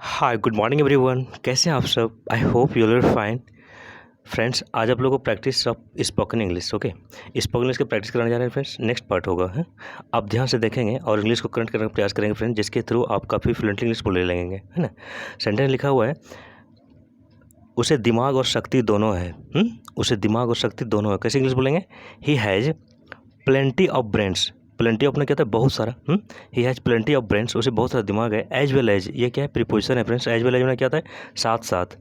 Hi good morning everyone. कैसे हैं आप सब? I hope you are fine. Friends, आज आप लोगों को practice of spoken English. Okay, spoken English की प्रैक्टिस कराने जा रहे हैं फ्रेंड्स। नेक्स्ट पार्ट होगा है, आप ध्यान से देखेंगे और इंग्लिश को करेक्ट करने का प्रयास करेंगे फ्रेंड्स, जिसके थ्रू आप काफ़ी फ्लुएंटली इंग्लिश बोलने लगेंगे, है ना। सेंटेंस लिखा हुआ है, उसे दिमाग और शक्ति दोनों है। उसे दिमाग और शक्ति दोनों है। कैसे इंग्लिश बोलेंगे? ही has plenty of brains. Plenty of ने कहता है बहुत सारा। ही हैज़ प्लेंटी ऑफ ब्रेन्स, उसे बहुत सारा दिमाग है। एज वेल एज, ये क्या है? प्रीपोजिशन है फ्रेंड्स। एज वेल एज में क्या होता है? साथ साथ।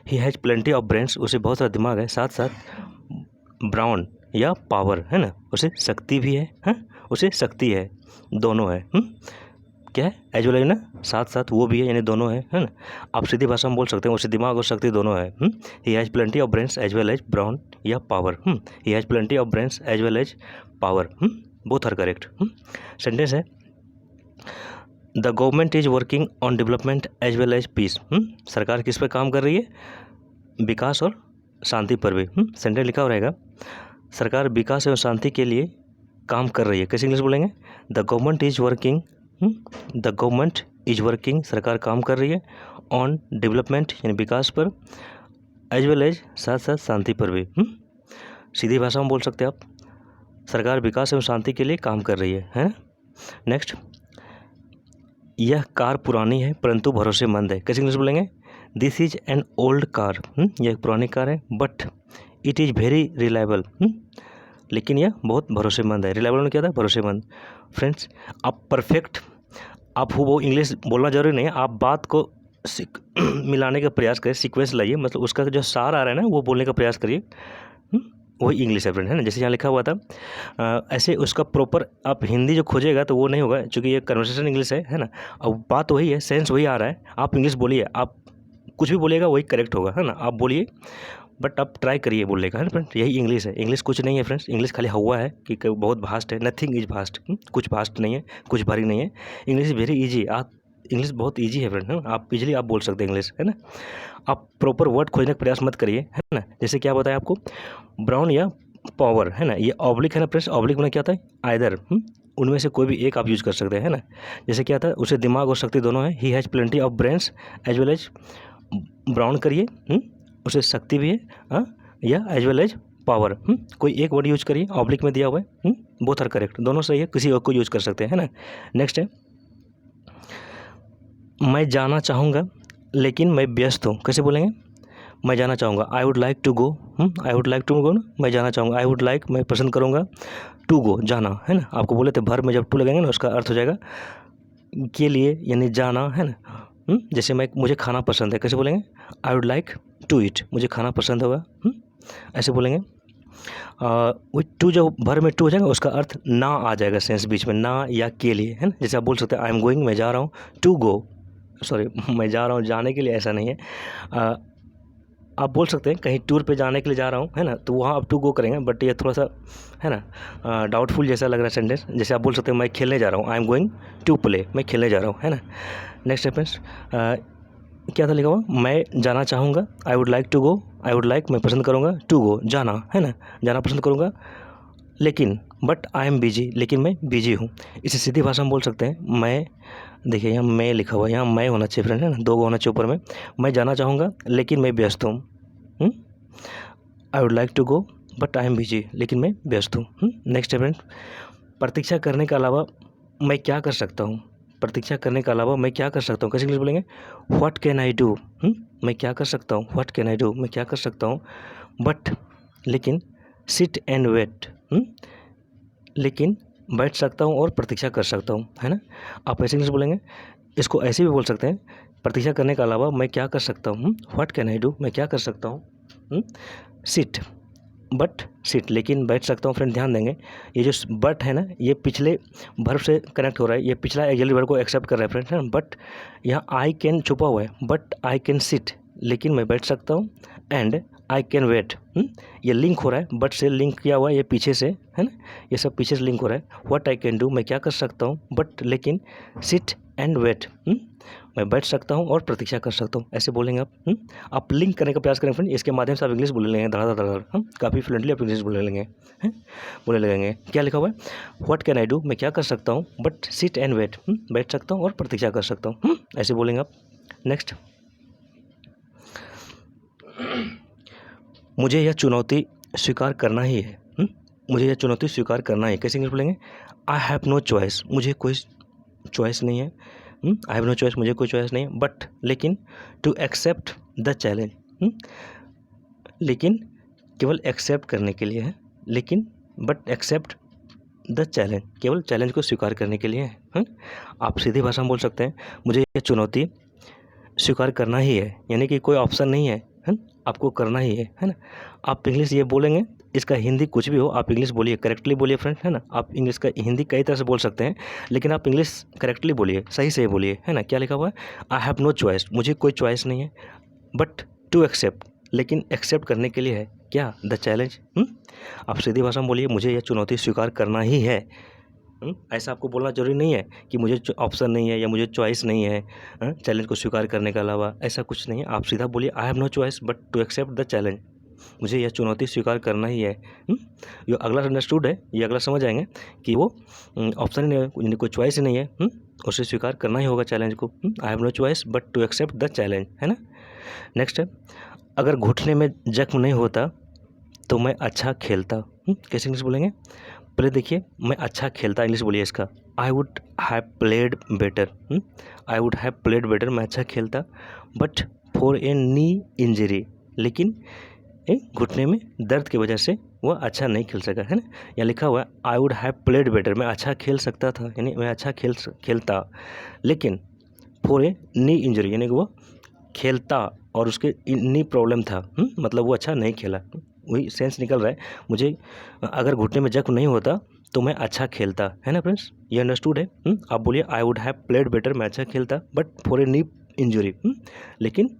ही हैज़ प्लेंटी ऑफ ब्रेन्स, उसे बहुत सारा दिमाग है। साथ साथ ब्राउन या पावर, है ना, उसे शक्ति भी है, उसे शक्ति है, दोनों है। क्या है? एज वेल एज ना, साथ साथ वो भी है, यानी दोनों है ना। आप सीधी भाषा में बोल सकते हैं, उसे दिमाग और शक्ति दोनों है। He has plenty of brains as well as brawn या power. He has plenty of brains as well as power. Both are correct. Sentence है, the government is working on development as well as peace. सरकार किस पे काम कर रही है? विकास और शांति पर भी। सेंटेंस लिखा हो रहेगा, सरकार विकास एवं शांति के लिए काम कर रही है। कैसे इंग्लिश बोलेंगे? The government is working, the government is working, सरकार काम कर रही है, ऑन डेवलपमेंट यानी विकास पर, एज वेल एज साथ साथ शांति पर भी। सीधी भाषा में बोल सकते हैं आप, सरकार विकास एवं शांति के लिए काम कर रही है ना। नेक्स्ट, यह कार पुरानी है परंतु भरोसेमंद है। कैसे इंग्लिश बोलेंगे? This is an old car. यह एक पुरानी कार है, but it is very reliable. लेकिन यह बहुत भरोसेमंद है। रिलायबल में क्या था? भरोसेमंद। फ्रेंड्स, आप परफेक्ट, आप वो इंग्लिश बोलना जरूरी नहीं है, आप बात को मिलाने का प्रयास करें, सीक्वेंस लाइए, मतलब उसका जो सार आ रहा है ना, वो बोलने का प्रयास करिए। वही इंग्लिश है फ्रेंड, है ना। जैसे यहाँ लिखा हुआ था, ऐसे उसका प्रॉपर आप हिंदी जो खोजेगा तो वो नहीं होगा, क्योंकि ये कन्वर्सेशन इंग्लिश है ना। अब बात वही है, सेंस वही आ रहा है, आप इंग्लिश बोलिए, आप कुछ भी बोलिएगा वही करेक्ट होगा, है ना। आप बोलिए, बट आप ट्राई करिए बोलने का, है ना फ्रेंड। यही इंग्लिश है। इंग्लिश कुछ नहीं है फ्रेंड्स, इंग्लिश खाली हुआ है कि बहुत भास्ट है। नथिंग इज भास्ट, कुछ भास्ट नहीं है, कुछ भारी नहीं है। English is very easy. आप इंग्लिश बहुत ईजी है फ्रेंड, है ना। आप इजीली आप बोल सकते हैं इंग्लिश, है ना। आप प्रॉपर वर्ड खोजने का प्रयास मत करिए, है ना। जैसे क्या बताया आपको, ब्राउन या पावर, है ना। ये ऑब्लिक है ना फ्रेंड्स, ऑब्लिक में क्या होता है? आइदर। उनमें से कोई भी एक आप यूज़ कर सकते हैं, है ना। जैसे क्या था, उसे दिमाग और शक्ति दोनों है। He has plenty of brains as well as, brawn करिए, उसे शक्ति भी है, या एज वेल एज पावर। कोई एक वर्ड यूज करिए, ऑब्लिक में दिया हुआ है। बोथ आर करेक्ट, दोनों सही है, किसी और को यूज कर सकते हैं, है ना। नेक्स्ट है, मैं जाना चाहूँगा लेकिन मैं व्यस्त हूँ। कैसे बोलेंगे? मैं जाना चाहूँगा, I would like to go. I would like to go ना, मैं जाना चाहूँगा। आई वुड लाइक, मैं पसंद करूँगा, टू गो, जाना, है ना। आपको बोले थे भर में जब टू लगेंगे ना, उसका अर्थ हो जाएगा के लिए, यानी जाना, है ना। जैसे मुझे खाना पसंद है, कैसे बोलेंगे? I would like to eat, मुझे खाना पसंद होगा, ऐसे बोलेंगे। वो टू जब भर में टू हो जाएगा, उसका अर्थ ना आ जाएगा, सेंस बीच में, ना या के लिए, है ना। जैसे आप बोल सकते हैं, आई एम गोइंग, मैं जा रहा हूँ, टू गो, सॉरी मैं जा रहा हूँ जाने के लिए, ऐसा नहीं है। आप बोल सकते हैं कहीं टूर पे जाने के लिए जा रहा हूँ, है ना, तो वहाँ आप टू गो करेंगे, बट ये थोड़ा सा, है ना, डाउटफुल जैसा लग रहा है सेंटेंस। जैसे आप बोल सकते हैं, मैं खेलने जा रहा हूँ, I am going to play, मैं खेलने जा रहा हूँ, है ना। नेक्स्ट है फ्रेंड्स, क्या था लिखा हुआ? मैं जाना चाहूँगा, I would like to go, I would like, मैं पसंद करूँगा, टू गो, जाना, है ना, जाना पसंद करूँगा, लेकिन बट आई एम बिजी, लेकिन मैं बिजी हूँ। इसे सीधी भाषा में बोल सकते हैं, मैं, देखिए यहाँ मैं लिखा हुआ है, यहाँ मैं होना चाहिए फ्रेंड, है ना, दो होना चाहिए ऊपर में। मैं जाना चाहूँगा लेकिन मैं व्यस्त हूँ। I would like to go but I am busy, लेकिन मैं व्यस्त हूँ। नेक्स्ट है फ्रेंड, प्रतीक्षा करने के अलावा मैं क्या कर सकता हूँ? प्रतीक्षा करने के अलावा मैं क्या कर सकता हूँ? कैसे इंग्लिश बोलेंगे? What can I do. मैं क्या कर सकता हूँ? व्हाट कैन आई डू, मैं क्या कर सकता हूँ, बट, लेकिन, सिट एंड वेट, लेकिन बैठ सकता हूँ और प्रतीक्षा कर सकता हूँ, है ना। आप ऐसे इंग्लिश बोलेंगे, इसको ऐसे भी बोल सकते हैं, प्रतीक्षा करने के अलावा मैं क्या कर सकता हूँ, व्हाट कैन आई डू, मैं क्या कर सकता हूँ, सिट, बट सिट, लेकिन बैठ सकता हूँ। फ्रेंड ध्यान देंगे, ये जो बट है ना, ये पिछले वर्ब से कनेक्ट हो रहा है, ये पिछला एक्सिलरी वर्ब को एक्सेप्ट कर रहा है फ्रेंड, है ना। बट यहाँ आई कैन छुपा हुआ है, बट आई कैन सिट, लेकिन मैं बैठ सकता हूँ, एंड आई कैन वेट, ये लिंक हो रहा है, बट से लिंक किया हुआ है, ये पीछे से, है ना, ये सब पीछे से लिंक हो रहा है। व्हाट आई कैन डू, मैं क्या कर सकता हूँ, बट, लेकिन, सिट एंड वेट, मैं बैठ सकता हूँ और प्रतीक्षा कर सकता हूँ, ऐसे बोलेंगे आप। आप लिंक करने का प्रयास करें फ्रेंड, इसके माध्यम से आप इंग्लिश बोलने लगेंगे, धड़ाधड़ हम काफ़ी फ्लुएंटली आप इंग्लिश बोलने लगेंगे, हैं, बोलने लगेंगे। क्या लिखा हुआ है? व्हाट कैन आई डू, मैं क्या कर सकता हूँ, बट सिट एंड वेट, बैठ सकता हूँ और प्रतीक्षा कर सकता हूँ, ऐसे बोलेंगे आप। नेक्स्ट, मुझे यह चुनौती स्वीकार करना ही है। मुझे यह चुनौती स्वीकार करना है। कैसे इंग्लिश बोलेंगे? आई हैव नो चॉइस, मुझे कोई चॉइस नहीं है। आई हैव नो चॉइस, मुझे कोई चॉइस नहीं है, बट लेकिन टू एक्सेप्ट द चैलेंज। लेकिन केवल एक्सेप्ट करने के लिए है, लेकिन बट एक्सेप्ट द चैलेंज, केवल चैलेंज को स्वीकार करने के लिए है। आप सीधी भाषा में बोल सकते हैं मुझे यह चुनौती स्वीकार करना ही है, यानी कि कोई ऑप्शन नहीं है, आपको करना ही है ना। आप इंग्लिश ये बोलेंगे, इसका हिंदी कुछ भी हो, आप इंग्लिश बोलिए, करेक्टली बोलिए फ्रेंड, है ना। आप इंग्लिश का हिंदी कई तरह से बोल सकते हैं, लेकिन आप इंग्लिश करेक्टली बोलिए, सही से बोलिए, है ना। क्या लिखा हुआ है? आई हैव नो चॉइस, मुझे कोई चॉइस नहीं है, बट टू एक्सेप्ट, लेकिन एक्सेप्ट करने के लिए है क्या? The challenge. आप सीधी भाषा में बोलिए, मुझे यह चुनौती स्वीकार करना ही है। ऐसा आपको बोलना जरूरी नहीं है कि मुझे ऑप्शन नहीं है या मुझे चॉइस नहीं है चैलेंज को स्वीकार करने के अलावा, ऐसा कुछ नहीं है। आप सीधा बोलिए, I have no choice but to accept the challenge, मुझे यह चुनौती स्वीकार करना ही है। जो अगला अंडरस्टूड है, ये अगला समझ आएंगे कि वो ऑप्शन ही नहीं है, कोई चॉइस ही नहीं है, उसे स्वीकार करना ही होगा चैलेंज को। I have no choice but to accept the challenge, है ना। नेक्स्ट है, अगर घुटने में जख्म नहीं होता तो मैं अच्छा खेलता। कैसे इंग्लिश बोलेंगे? पहले देखिए, मैं अच्छा खेलता, इंग्लिश बोलिए इसका, I would have played better. I would have played better, मैं अच्छा खेलता, but for a knee injury, लेकिन घुटने में दर्द की वजह से वह अच्छा नहीं खेल सका, है ना। यहाँ लिखा हुआ है I would have played better, मैं अच्छा खेल सकता था, यानी मैं अच्छा खेलता, लेकिन फॉर ए नी इंजरी, यानी कि वो खेलता और उसके नी प्रॉब्लम था, मतलब वो अच्छा नहीं खेला। वही सेंस निकल रहा है, मुझे अगर घुटने में जख्म नहीं होता तो मैं अच्छा खेलता, है ना फ्रेंड्स। ये अंडरस्टूड है। आप बोलिए, I would have played better, मैं अच्छा खेलता, but for a knee injury, लेकिन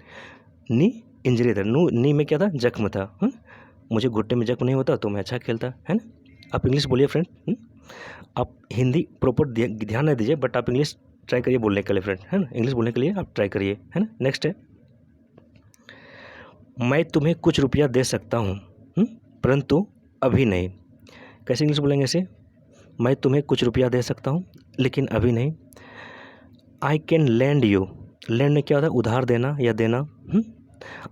नी इंजरी था, नी में क्या था? जख्म था। मुझे घुटने में जख्म नहीं होता तो मैं अच्छा खेलता, है ना। आप इंग्लिश बोलिए फ्रेंड। आप हिंदी प्रॉपर ध्यान नहीं दीजिए, बट आप इंग्लिश ट्राई करिए बोलने के लिए फ्रेंड, है ना। इंग्लिश बोलने के लिए आप ट्राई करिए, है ना। नेक्स्ट है, मैं तुम्हें कुछ रुपया दे सकता हूँ, परंतु अभी नहीं। कैसे इंग्लिश बोलेंगे इसे? मैं तुम्हें कुछ रुपया दे सकता हूँ, लेकिन अभी नहीं। I can lend you, lend में क्या होता है? उधार देना या देना।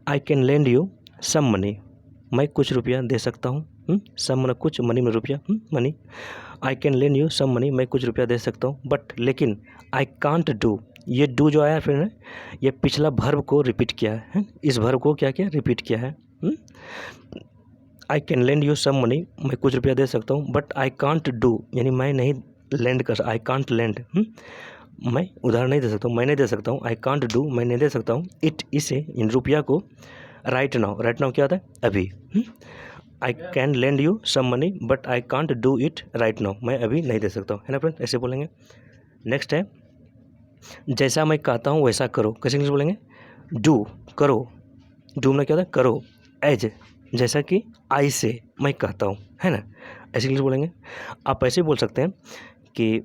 I can lend you some money, मैं कुछ रुपया दे सकता हूँ, सम मतलब कुछ, मनी में रुपया, money. I can lend you some money, मैं कुछ रुपया दे सकता हूँ, बट लेकिन आई कांट डू, ये डू जो आया है फ्रेंड, ये पिछला वर्ब को रिपीट किया है। इस वर्ब को क्या किया? रिपीट किया है। I can lend you some money, मैं कुछ रुपया दे सकता हूँ, बट आई कांट डू, यानी मैं नहीं लैंड कर, आई कांट लैंड, मैं उधार नहीं दे सकता हूँ, मैं नहीं दे सकता हूँ। आई कांट डू, मैं नहीं दे सकता हूँ। इट, इसे, इन रुपया को, राइट नाउ, राइट नाउ क्या होता है? अभी। I can lend you some money but I can't do it right now, मैं अभी नहीं दे सकता हूँ, है ना फ्रेंड, ऐसे बोलेंगे। नेक्स्ट है, जैसा मैं कहता हूँ वैसा करो। कैसे इंग्लिश बोलेंगे? डू, करो, डू में क्या होता है? करो, एज, जैसा कि आई से, मैं कहता हूँ, है ना, ऐसे इंग्लिश बोलेंगे। आप ऐसे बोल सकते हैं कि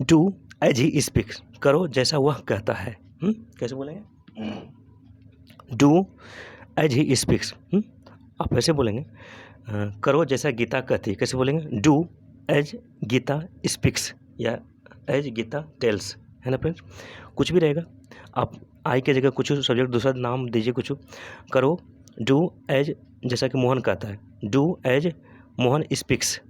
डू एज ही स्पीक्स, करो जैसा वह कहता है। कैसे बोलेंगे? Do as he speaks. आप ऐसे बोलेंगे, करो जैसा गीता कहती है। कैसे बोलेंगे? डू एज गीता स्पीक्स या एज गीता टेल्स, है ना फ्रेंड्स। कुछ भी रहेगा, आप आई के जगह कुछ सब्जेक्ट दूसरा नाम दीजिए कुछ, करो डू एज जैसा कि मोहन कहता है, do as Mohan speaks.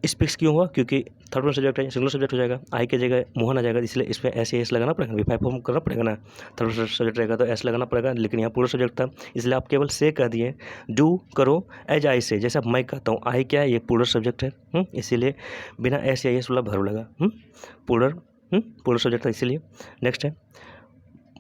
Speaks क्यों हुआ? क्योंकि थर्ड पर्सन सब्जेक्ट है, सिंगुलर सब्जेक्ट हो जाएगा, आई के जगह मोहन आ जाएगा, इसलिए इसमें ऐसे एस लगाना पड़ेगा, वी5 फॉर्म करना पड़ेगा ना। थर्ड पर्सन सब्जेक्ट रहेगा तो एस लगाना पड़ेगा, लेकिन यहाँ पूरा सब्जेक्ट था, इसलिए आप केवल से कह दिए। डू, करो एज आई से, जैसा मैं कहता हूँ। आई क्या है? ये पूरा सब्जेक्ट है, इसीलिए बिना एस या एस वाला भर्व लगा, पूरा सब्जेक्ट था इसीलिए। नेक्स्ट है,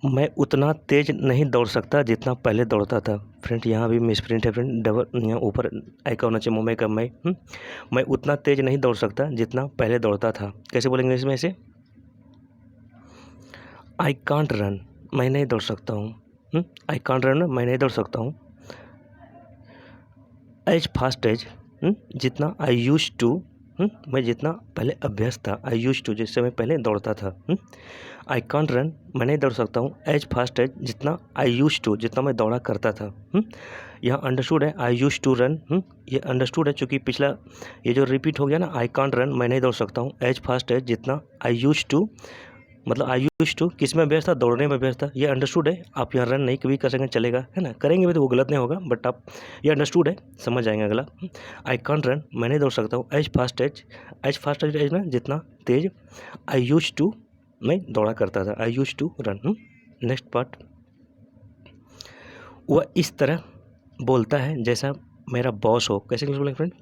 मैं उतना तेज नहीं दौड़ सकता जितना पहले दौड़ता था। फ्रेंड यहाँ भी मिस प्रिंट है फ्रेंड, डबल यहाँ ऊपर आई का होना चाहिए, मैं का मैं उतना तेज नहीं दौड़ सकता जितना पहले दौड़ता था। कैसे बोलेंगे इसमें से? आई कांट रन, मैं नहीं दौड़ सकता हूँ। आई कांट रन, मैं नहीं दौड़ सकता हूँ। एज फास्ट एज, जितना आई यूज टू, मैं जितना पहले अभ्यस्त था, आई यूज टू, जिससे मैं पहले दौड़ता था। आई कांट रन, मैं नहीं दौड़ सकता हूँ। एज फास्ट एज, जितना आई यूज टू, जितना मैं दौड़ा करता था। यहाँ अंडरस्टूड है आई यूज टू रन, ये अंडरस्टूड है चूँकि पिछला ये जो रिपीट हो गया ना, आई कांट रन, मैं नहीं दौड़ सकता हूँ। एज फास्ट एज, जितना आई यूज टू, मतलब आई यूज टू किस में व्यस्त था, दौड़ने में व्यस्त था। ये अंडरस्टूड है, आप यहाँ रन नहीं कभी कर सकेंगे, चलेगा, है ना, करेंगे भी तो वो गलत नहीं होगा, बट आप ये अंडरस्टूड है, समझ जाएंगे अगला। आई कॉन्ट रन, मैं नहीं दौड़ सकता हूँ। एज फास्ट एज ना जितना तेज। आई यूज टू, मैं दौड़ा करता था। I use to run. Next part, वह इस तरह बोलता है जैसा मेरा बॉस हो। कैसे इंग्लिश बोलेंगे friend?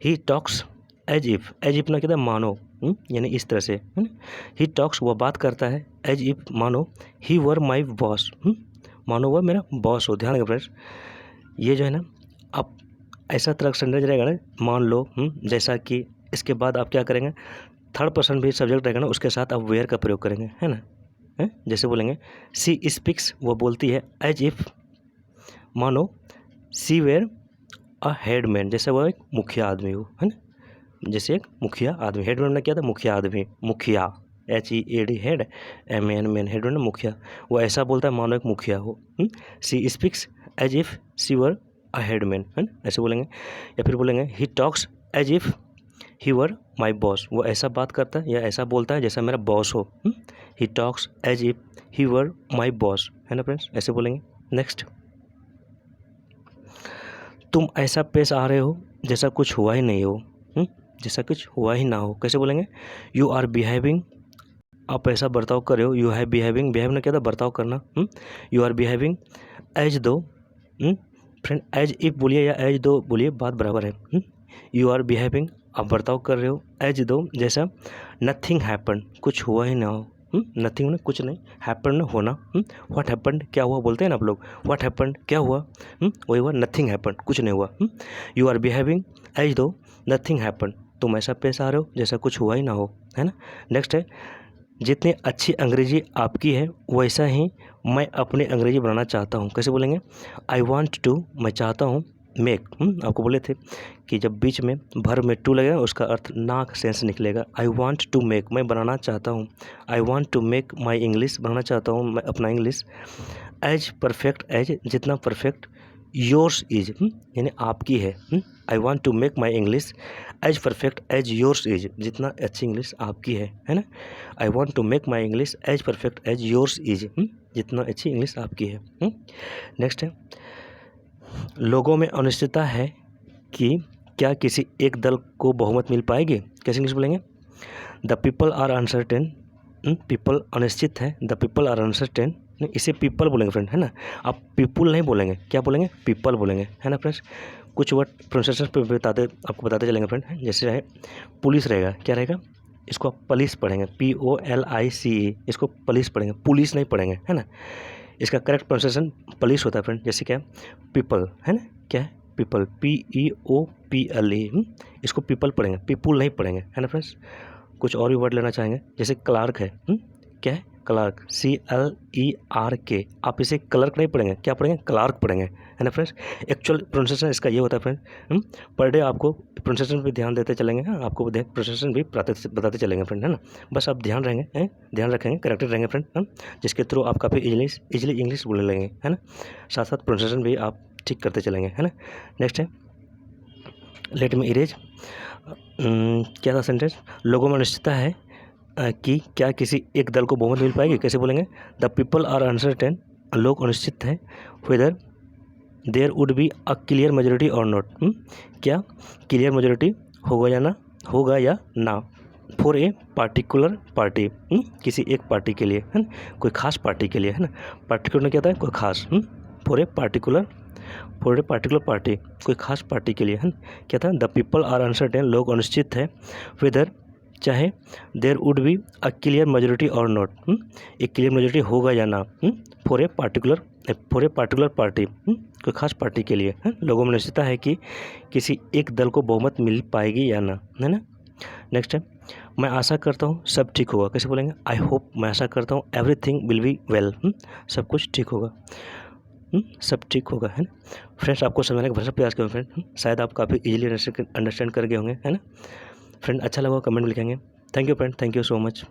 He talks as if ना कहता है मानो, यानी इस तरह से, है ना। ही टॉक्स, वह बात करता है, एज इफ मानो ही वर माई बॉस, मानो वह मेरा बॉस हो। ध्यान रखिए फ्रेंड्स, ये जो है ना, आप ऐसा तरह सेंटेंस रहेगा ना, मान लो जैसा कि इसके बाद आप क्या करेंगे, थर्ड पर्सन भी सब्जेक्ट रहेगा ना, उसके साथ आप वेयर का प्रयोग करेंगे, है ना, है? जैसे बोलेंगे सी स्पीक्स, वो बोलती है, एज इफ मानो सी वेयर अ हेडमैन, जैसे वह एक मुखिया आदमी हो, है ना, जैसे एक मुखिया आदमी। हेडमैन ने क्या था, मुखिया आदमी, मुखिया, HEAD head, MAN man, headman मुखिया। वो ऐसा बोलता है मानो एक मुखिया हो। She speaks as if she were a headman, है ना, ऐसे बोलेंगे। या फिर बोलेंगे he talks as if he were my boss, वो ऐसा बात करता है या ऐसा बोलता है जैसा मेरा बॉस हो। He talks as if he were my boss, है ना फ्रेंड्स, ऐसे बोलेंगे। नेक्स्ट, तुम ऐसा पेश आ रहे हो जैसा कुछ हुआ ही नहीं हो, जैसा कुछ हुआ ही ना हो। कैसे बोलेंगे? यू आर बिहेविंग, आप ऐसा बर्ताव कर रहे हो। यू हैव बिहेविंग, बिहेव ने क्या था, बर्ताव करना। यू आर बिहेविंग एज दो, फ्रेंड एज इफ बोलिए या एज दो बोलिए, बात बराबर है। यू आर बिहेविंग, आप बर्ताव कर रहे हो, एज दो जैसा नथिंग हैपन, कुछ हुआ ही ना हो। नथिंग ने कुछ नहीं, हैपन ने होना। व्हाट हैपन, क्या हुआ बोलते हैं ना आप लोग, व्हाट हैपन क्या हुआ, वही हुआ नथिंग हैपन, कुछ नहीं हुआ। यू आर बिहेविंग एज दो नथिंग हैपन, तुम ऐसा पेश आ रहे हो जैसा कुछ हुआ ही ना हो, है ना। नेक्स्ट है, जितनी अच्छी अंग्रेजी आपकी है वैसा ही मैं अपनी अंग्रेजी बनाना चाहता हूँ। कैसे बोलेंगे? आई वॉन्ट टू, मैं चाहता हूँ, मेक, आपको बोले थे कि जब बीच में भर में टू लगेगा उसका अर्थ ना का सेंस निकलेगा। आई वॉन्ट टू मेक, मैं बनाना चाहता हूँ। I want to make my English, बनाना चाहता हूँ मैं अपना इंग्लिश, एज परफेक्ट एज, जितना परफेक्ट, योर्स इज, यानी आपकी है। I want to make my English as perfect as yours is, जितना अच्छी इंग्लिश आपकी है ना। I want to make my English as perfect as yours is, जितना अच्छी इंग्लिश आपकी है। नेक्स्ट है, लोगों में अनिश्चितता है कि क्या किसी एक दल को बहुमत मिल पाएगी। कैसे इंग्लिश बोलेंगे? The people are uncertain, people अनिश्चित है, द पीपल आर अनसर्टेन, इसे पीपल बोलेंगे फ्रेंड, है ना। आप पीपुल नहीं बोलेंगे, क्या बोलेंगे? पीपल बोलेंगे, है ना फ्रेंड्स। कुछ वर्ड प्रोनाउंसिएशन पे आपको बताते चलेंगे फ्रेंड। जैसे रहे पुलिस रहेगा, क्या रहेगा? इसको आप पुलिस पढ़ेंगे, POLICE, इसको पुलिस पढ़ेंगे, पुलिस नहीं पढ़ेंगे, है ना। इसका करेक्ट प्रोनाउंसिएशन पुलिस होता है फ्रेंड। जैसे क्या, पीपल, है ना, क्या है? पीपल, PEOPLE, इसको पीपल पढ़ेंगे, पीपुल नहीं पढ़ेंगे, है ना फ्रेंड्स। कुछ और भी वर्ड लेना चाहेंगे, जैसे क्लार्क है, क्या है? क्लार्क, CLERK, आप इसे क्लर्क नहीं पढ़ेंगे, क्या पढ़ेंगे? क्लार्क पढ़ेंगे, है ना फ्रेंड्स। एक्चुअल प्रोनाउंसिएशन इसका ये होता है फ्रेंड। पर डे आपको प्रोनाउंसिएशन पे ध्यान देते चलेंगे, आपको प्रोनाउंसिएशन भी बताते चलेंगे फ्रेंड, है ना। बस आप ध्यान रखेंगे, करेक्टेड रहेंगे फ्रेंड, जिसके थ्रू आप काफ़ी इजीली इंग्लिश बोलने लगेंगे, है ना। साथ साथ प्रोनाउंसिएशन भी आप ठीक करते चलेंगे, है ना। नेक्स्ट है, लेट मी इरेज, क्या था सेंटेंस? लोगों में अनिश्चितता है कि क्या किसी एक दल को बहुमत मिल पाएगी। कैसे बोलेंगे? द पीपल आर अनसर्टेन, लोग अनिश्चित हैं, whether there would be a clear majority or not, क्या क्लियर मेजोरिटी होगा या ना, फॉर ए पार्टिकुलर पार्टी, किसी एक पार्टी के लिए, है ना, कोई खास पार्टी के लिए, है ना। पार्टिकुलर क्या होता है? कोई खास, फॉर ए पार्टिकुलर पार्टी, कोई खास पार्टी के लिए, है ना। क्या था? द पीपल आर अनसर्टेन, लोग अनिश्चित है, वेदर, चाहे, there would be a clear majority or not, एक क्लियर मेजोरिटी होगा या ना, फॉर ए पार्टिकुलर पार्टी, कोई खास पार्टी के लिए, है। लोगों में अनिश्चितता है कि किसी एक दल को बहुमत मिल पाएगी या ना, है ना। नेक्स्ट है, मैं आशा करता हूँ सब ठीक होगा। कैसे बोलेंगे? आई होप, मैं आशा करता हूँ, एवरीथिंग विल बी वेल, सब कुछ ठीक होगा, सब ठीक होगा, है ना। फ्रेंड्स, आपको समझने का भरपूर प्रयास करूँ फ्रेंड, शायद आप काफ़ी इजीली अंडरस्टैंड कर गए होंगे, है ना फ्रेंड। अच्छा लगा कमेंट में लिखेंगे। Thank you friend, thank you so much.